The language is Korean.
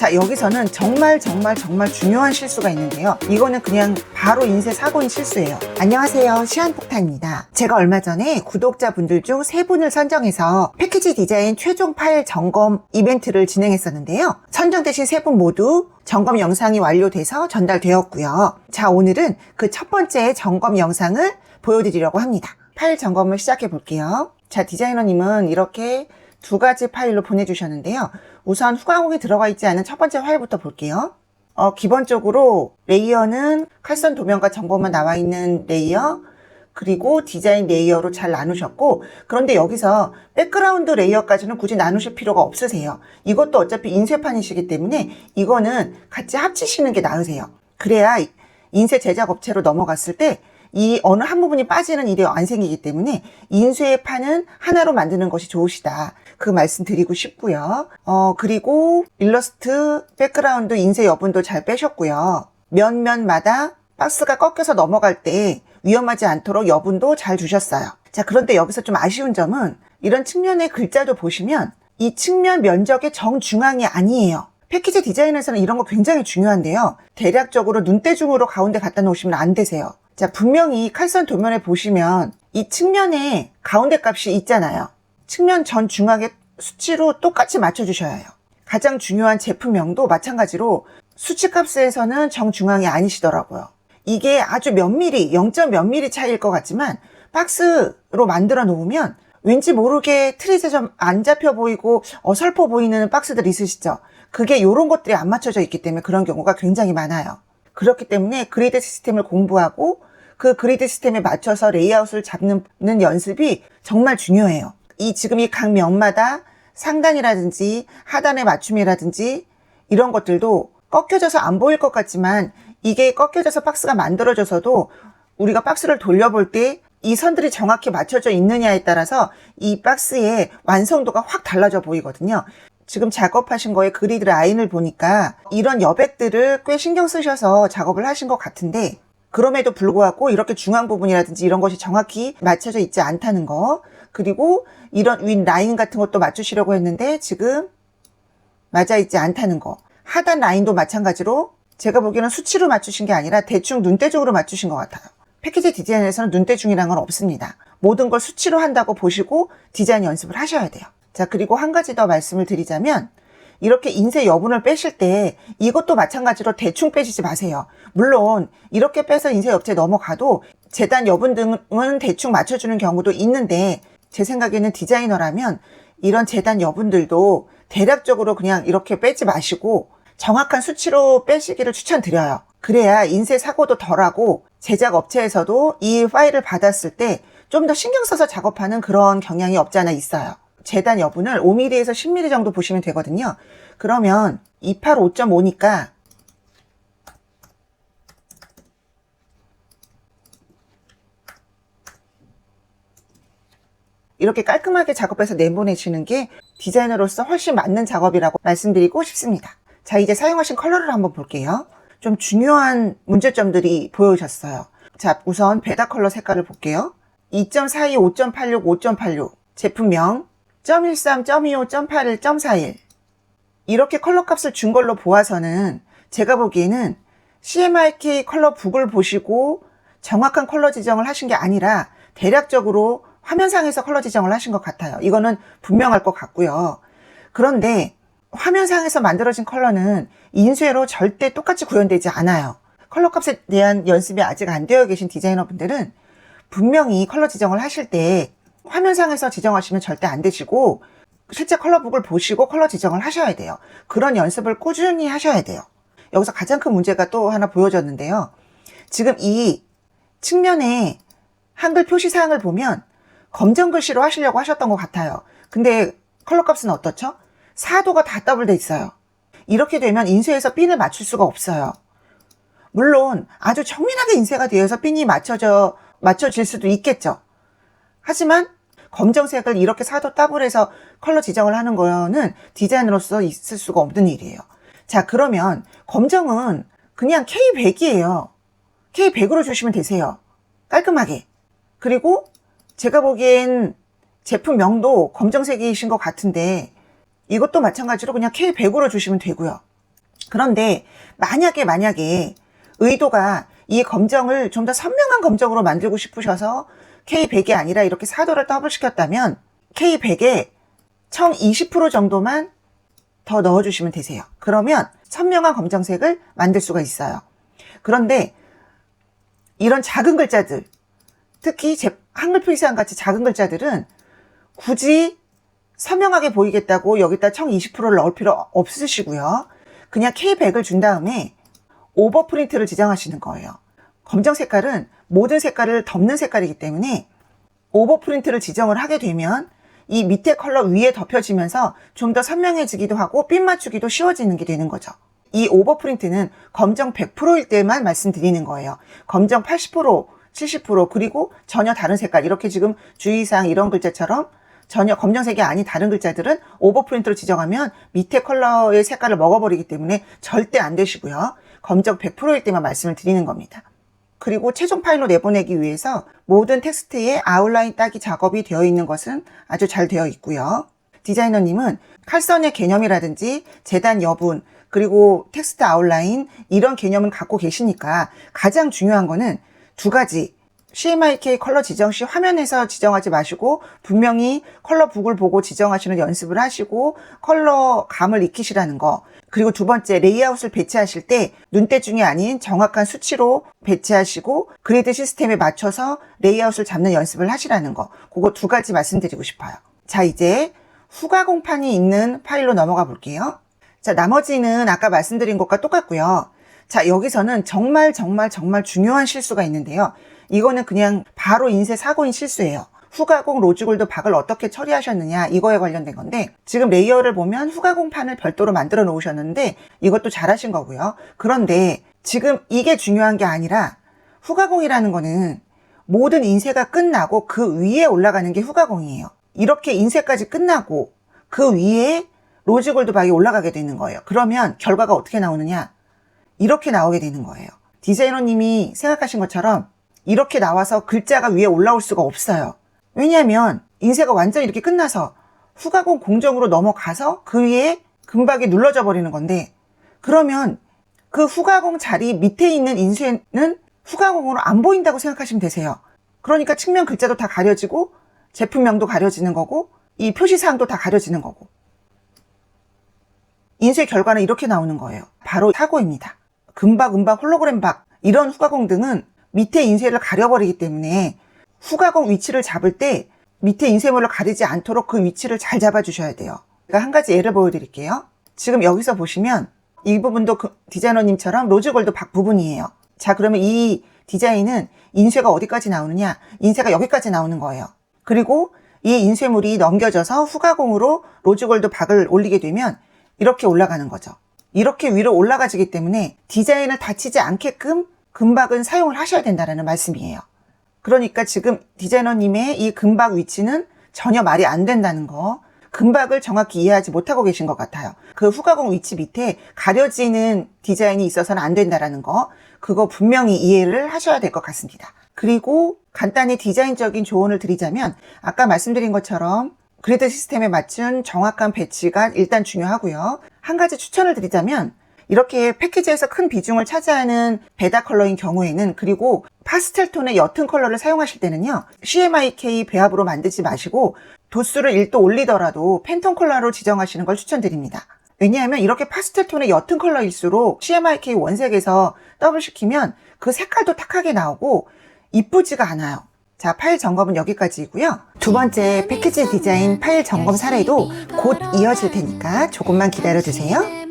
자, 여기서는 정말 중요한 실수가 있는데요. 이거는 그냥 바로 인쇄 사고인 실수예요. 안녕하세요, 시한폭탄입니다. 제가 얼마 전에 구독자분들 중 3분을 선정해서 패키지 디자인 최종 파일 점검 이벤트를 진행했었는데요. 선정되신 3분 모두 점검 영상이 완료돼서 전달되었고요. 자, 오늘은 그 첫 번째 점검 영상을 보여드리려고 합니다. 파일 점검을 시작해 볼게요. 자, 디자이너님은 이렇게 2가지 파일로 보내주셨는데요. 우선 후광옥이 들어가 있지 않은 첫 번째 파일부터 볼게요. 기본적으로 레이어는 칼선 도면과 정보만 나와 있는 레이어, 그리고 디자인 레이어로 잘 나누셨고, 그런데 여기서 백그라운드 레이어까지는 굳이 나누실 필요가 없으세요. 이것도 어차피 인쇄판이시기 때문에 이거는 같이 합치시는 게 나으세요. 그래야 인쇄 제작 업체로 넘어갔을 때 이 어느 한 부분이 빠지는 일이 안 생기기 때문에 인쇄판은 하나로 만드는 것이 좋으시다. 그 말씀 드리고 싶고요. 그리고 일러스트, 백그라운드, 인쇄 여분도 잘 빼셨고요. 면마다 박스가 꺾여서 넘어갈 때 위험하지 않도록 여분도 잘 주셨어요. 자, 그런데 여기서 좀 아쉬운 점은 이런 측면의 글자도 보시면 이 측면 면적의 정중앙이 아니에요. 패키지 디자인에서는 이런 거 굉장히 중요한데요. 대략적으로 눈대중으로 가운데 갖다 놓으시면 안 되세요. 자, 분명히 칼선 도면에 보시면 이 측면에 가운데 값이 있잖아요. 측면 전 중앙에 수치로 똑같이 맞춰주셔야 해요. 가장 중요한 제품명도 마찬가지로 수치 값에서는 정중앙이 아니시더라고요. 이게 아주 몇 미리, 0. 몇 미리 차이일 것 같지만 박스로 만들어 놓으면 왠지 모르게 트리에 좀 안 잡혀 보이고 어설퍼 보이는 박스들 있으시죠? 그게 이런 것들이 안 맞춰져 있기 때문에 그런 경우가 굉장히 많아요. 그렇기 때문에 그리드 시스템을 공부하고 그 그리드 시스템에 맞춰서 레이아웃을 잡는 연습이 정말 중요해요. 지금 이 각 면마다 상단이라든지 하단의 맞춤이라든지 이런 것들도 꺾여져서 안 보일 것 같지만 이게 꺾여져서 박스가 만들어져서도 우리가 박스를 돌려볼 때 이 선들이 정확히 맞춰져 있느냐에 따라서 이 박스의 완성도가 확 달라져 보이거든요. 지금 작업하신 거에 그리드 라인을 보니까 이런 여백들을 꽤 신경 쓰셔서 작업을 하신 것 같은데 그럼에도 불구하고 이렇게 중앙 부분이라든지 이런 것이 정확히 맞춰져 있지 않다는 거, 그리고 이런 윗 라인 같은 것도 맞추시려고 했는데 지금 맞아 있지 않다는 거, 하단 라인도 마찬가지로 제가 보기에는 수치로 맞추신 게 아니라 대충 눈대중으로 맞추신 것 같아요. 패키지 디자인에서는 눈대중이란 건 없습니다. 모든 걸 수치로 한다고 보시고 디자인 연습을 하셔야 돼요. 자, 그리고 한 가지 더 말씀을 드리자면 이렇게 인쇄 여분을 빼실 때 이것도 마찬가지로 대충 빼시지 마세요. 물론 이렇게 빼서 인쇄 업체에 넘어가도 재단 여분 등은 대충 맞춰주는 경우도 있는데 제 생각에는 디자이너라면 이런 재단 여분들도 대략적으로 그냥 이렇게 빼지 마시고 정확한 수치로 빼시기를 추천드려요. 그래야 인쇄 사고도 덜하고 제작 업체에서도 이 파일을 받았을 때 좀 더 신경 써서 작업하는 그런 경향이 없지 않아 있어요. 재단 여분을 5mm에서 10mm 정도 보시면 되거든요. 그러면 28 5.5니까 이렇게 깔끔하게 작업해서 내보내시는 게 디자이너로서 훨씬 맞는 작업이라고 말씀드리고 싶습니다. 자, 이제 사용하신 컬러를 한번 볼게요. 좀 중요한 문제점들이 보여졌어요. 자, 우선 베다 컬러 색깔을 볼게요. 2.42, 5.86, 5.86 제품명 .13, .25, .81, .41 이렇게 컬러 값을 준 걸로 보아서는 제가 보기에는 CMYK 컬러 북을 보시고 정확한 컬러 지정을 하신 게 아니라 대략적으로 화면상에서 컬러 지정을 하신 것 같아요. 이거는 분명할 것 같고요. 그런데 화면상에서 만들어진 컬러는 인쇄로 절대 똑같이 구현되지 않아요. 컬러 값에 대한 연습이 아직 안 되어 계신 디자이너분들은 분명히 컬러 지정을 하실 때 화면상에서 지정하시면 절대 안 되시고 실제 컬러북을 보시고 컬러 지정을 하셔야 돼요. 그런 연습을 꾸준히 하셔야 돼요. 여기서 가장 큰 문제가 또 하나 보여졌는데요. 지금 이 측면에 한글 표시사항을 보면 검정 글씨로 하시려고 하셨던 것 같아요. 근데 컬러 값은 어떻죠? 4도가 다 더블돼 있어요. 이렇게 되면 인쇄에서 핀을 맞출 수가 없어요. 물론 아주 정밀하게 인쇄가 되어서 핀이 맞춰질 수도 있겠죠. 하지만 검정색을 이렇게 4도 더블해서 컬러 지정을 하는 거는 디자인으로서 있을 수가 없는 일이에요. 자, 그러면 검정은 그냥 K100이에요. K100으로 주시면 되세요. 깔끔하게. 그리고 제가 보기엔 제품명도 검정색이신 것 같은데 이것도 마찬가지로 그냥 K100으로 주시면 되고요. 그런데 만약에 의도가 이 검정을 좀 더 선명한 검정으로 만들고 싶으셔서 K100이 아니라 이렇게 4도를 더블시켰다면 K100에 청 20% 정도만 더 넣어주시면 되세요. 그러면 선명한 검정색을 만들 수가 있어요. 그런데 이런 작은 글자들, 특히 한글 표시한 같이 작은 글자들은 굳이 선명하게 보이겠다고 여기다 청 20%를 넣을 필요 없으시고요. 그냥 K100을 준 다음에 오버 프린트를 지정하시는 거예요. 검정 색깔은 모든 색깔을 덮는 색깔이기 때문에 오버 프린트를 지정을 하게 되면 이 밑에 컬러 위에 덮여지면서 좀 더 선명해지기도 하고 핀 맞추기도 쉬워지는 게 되는 거죠. 이 오버 프린트는 검정 100%일 때만 말씀드리는 거예요. 검정 80%, 70% 그리고 전혀 다른 색깔, 이렇게 지금 주의사항 이런 글자처럼 전혀 검정색이 아닌 다른 글자들은 오버 프린트로 지정하면 밑에 컬러의 색깔을 먹어버리기 때문에 절대 안 되시고요. 검정 100%일 때만 말씀을 드리는 겁니다. 그리고 최종 파일로 내보내기 위해서 모든 텍스트에 아웃라인 따기 작업이 되어 있는 것은 아주 잘 되어 있고요. 디자이너님은 칼선의 개념이라든지 재단 여분, 그리고 텍스트 아웃라인 이런 개념은 갖고 계시니까 가장 중요한 거는 두 가지. CMYK 컬러 지정 시 화면에서 지정하지 마시고 분명히 컬러 북을 보고 지정하시는 연습을 하시고 컬러 감을 익히시라는 거. 그리고 두 번째, 레이아웃을 배치하실 때 눈대중이 아닌 정확한 수치로 배치하시고 그리드 시스템에 맞춰서 레이아웃을 잡는 연습을 하시라는 거. 그거 두 가지 말씀드리고 싶어요. 자, 이제 후가 공판이 있는 파일로 넘어가 볼게요. 자, 나머지는 아까 말씀드린 것과 똑같고요. 자, 여기서는 정말 중요한 실수가 있는데요. 이거는 그냥 바로 인쇄 사고인 실수예요. 후가공 로즈골드 박을 어떻게 처리하셨느냐, 이거에 관련된 건데, 지금 레이어를 보면 후가공판을 별도로 만들어 놓으셨는데 이것도 잘하신 거고요. 그런데 지금 이게 중요한 게 아니라 후가공이라는 거는 모든 인쇄가 끝나고 그 위에 올라가는 게 후가공이에요. 이렇게 인쇄까지 끝나고 그 위에 로즈골드 박이 올라가게 되는 거예요. 그러면 결과가 어떻게 나오느냐, 이렇게 나오게 되는 거예요. 디자이너님이 생각하신 것처럼 이렇게 나와서 글자가 위에 올라올 수가 없어요. 왜냐하면 인쇄가 완전히 이렇게 끝나서 후가공 공정으로 넘어가서 그 위에 금박이 눌러져 버리는 건데, 그러면 그 후가공 자리 밑에 있는 인쇄는 후가공으로 안 보인다고 생각하시면 되세요. 그러니까 측면 글자도 다 가려지고 제품명도 가려지는 거고 이 표시사항도 다 가려지는 거고, 인쇄 결과는 이렇게 나오는 거예요. 바로 사고입니다. 금박, 은박, 홀로그램 박 이런 후가공 등은 밑에 인쇄를 가려버리기 때문에 후가공 위치를 잡을 때 밑에 인쇄물을 가리지 않도록 그 위치를 잘 잡아주셔야 돼요. 그러니까 한 가지 예를 보여드릴게요. 지금 여기서 보시면 이 부분도 디자이너님처럼 로즈골드 박 부분이에요. 자, 그러면 이 디자인은 인쇄가 어디까지 나오느냐, 인쇄가 여기까지 나오는 거예요. 그리고 이 인쇄물이 넘겨져서 후가공으로 로즈골드 박을 올리게 되면 이렇게 올라가는 거죠. 이렇게 위로 올라가지기 때문에 디자인을 다치지 않게끔 금박은 사용을 하셔야 된다는 말씀이에요. 그러니까 지금 디자이너님의 이 금박 위치는 전혀 말이 안 된다는 거, 금박을 정확히 이해하지 못하고 계신 것 같아요. 그 후가공 위치 밑에 가려지는 디자인이 있어서는 안 된다는 거, 그거 분명히 이해를 하셔야 될 것 같습니다. 그리고 간단히 디자인적인 조언을 드리자면 아까 말씀드린 것처럼 그리드 시스템에 맞춘 정확한 배치가 일단 중요하고요. 한 가지 추천을 드리자면 이렇게 패키지에서 큰 비중을 차지하는 베다 컬러인 경우에는, 그리고 파스텔 톤의 옅은 컬러를 사용하실 때는요, CMYK 배합으로 만들지 마시고 도수를 1도 올리더라도 팬톤 컬러로 지정하시는 걸 추천드립니다. 왜냐하면 이렇게 파스텔 톤의 옅은 컬러일수록 CMYK 원색에서 더블시키면 그 색깔도 탁하게 나오고 이쁘지가 않아요. 자, 파일 점검은 여기까지이고요. 두 번째 패키지 디자인 파일 점검 사례도 곧 이어질 테니까 조금만 기다려주세요.